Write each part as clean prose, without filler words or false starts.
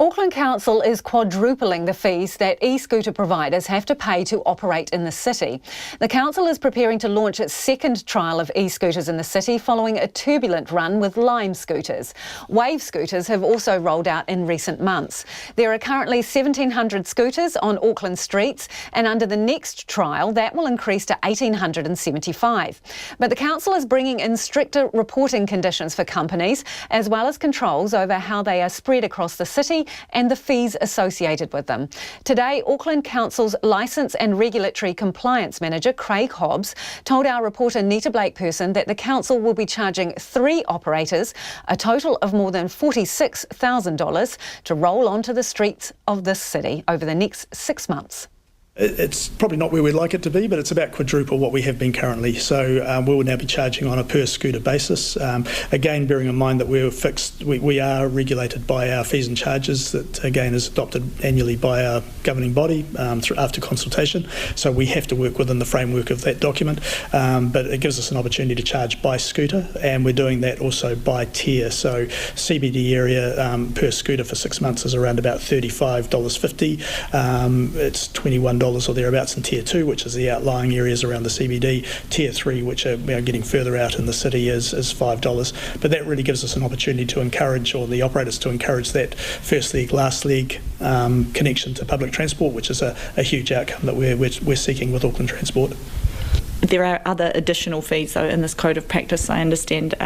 Auckland Council is quadrupling the fees that e-scooter providers have to pay to operate in the city. The council is preparing to launch its second trial of e-scooters in the city following a turbulent run with Lime scooters. Wave scooters have also rolled out in recent months. There are currently 1,700 scooters on Auckland streets, and under the next trial that will increase to 1,875. But the council is bringing in stricter reporting conditions for companies, as well as controls over how they are spread across the city and the fees associated with them. Today, Auckland Council's Licence and Regulatory Compliance Manager, Craig Hobbs, told our reporter Nita Blake-Person that the council will be charging 3 operators a total of more than $46,000 to roll onto the streets of this city over the next 6 months. It's probably not where we'd like it to be, but it's about quadruple what we have been currently. So we will now be charging on a per scooter basis. Again, bearing in mind that we are regulated by our fees and charges that again is adopted annually by our governing body after consultation. So we have to work within the framework of that document, but it gives us an opportunity to charge by scooter, and we're doing that also by tier. So CBD area per scooter for 6 months is around about $35.50. It's $21 or thereabouts in Tier 2, which is the outlying areas around the CBD. Tier 3, which are getting further out in the city, is $5. But that really gives us an opportunity to encourage, or the operators to encourage, that first leg, last leg connection to public transport, which is a huge outcome that we're seeking with Auckland Transport. There are other additional fees, though, in this code of practice. I understand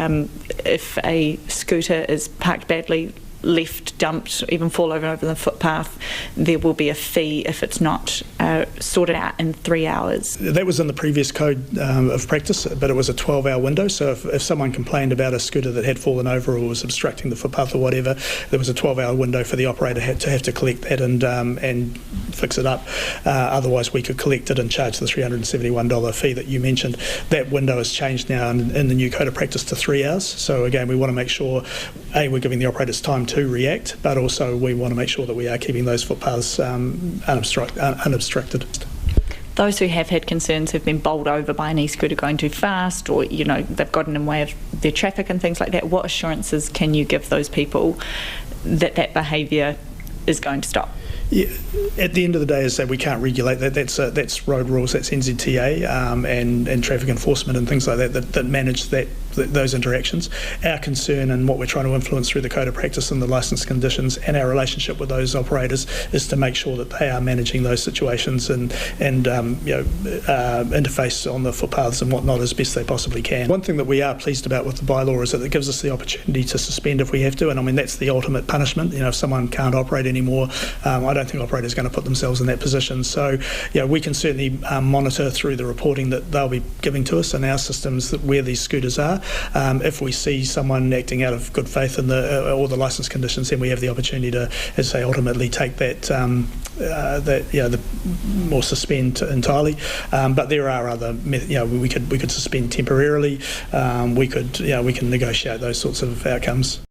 if a scooter is parked badly, left, dumped, even fall over the footpath, there will be a fee if it's not sorted out in 3 hours. That was in the previous code of practice, but it was a 12-hour window. So if someone complained about a scooter that had fallen over or was obstructing the footpath or whatever, there was a 12-hour window for the operator to have to collect that and fix it up. Otherwise, we could collect it and charge the $371 fee that you mentioned. That window has changed now in the new code of practice to 3 hours. So again, we want to make sure, A, we're giving the operators time to react, but also we want to make sure that we are keeping those footpaths unobstructed. Those who have had concerns have been bowled over by an e-scooter going too fast, or they've gotten in the way of their traffic and things like that. What assurances can you give those people that that behaviour is going to stop? Yeah, at the end of the day, is that we can't regulate that. That's road rules, that's NZTA and traffic enforcement and things like that manage those interactions. Our concern and what we're trying to influence through the code of practice and the licence conditions and our relationship with those operators is to make sure that they are managing those situations and interface on the footpaths and whatnot as best they possibly can. One thing that we are pleased about with the bylaw is that it gives us the opportunity to suspend if we have to, and I mean that's the ultimate punishment. If someone can't operate anymore, I don't think operators are going to put themselves in that position. So we can certainly monitor through the reporting that they'll be giving to us in our systems where these scooters are. If we see someone acting out of good faith in all the licence conditions, then we have the opportunity to, as I say, ultimately take that or suspend entirely. But there are other methods. We could suspend temporarily. We can negotiate those sorts of outcomes.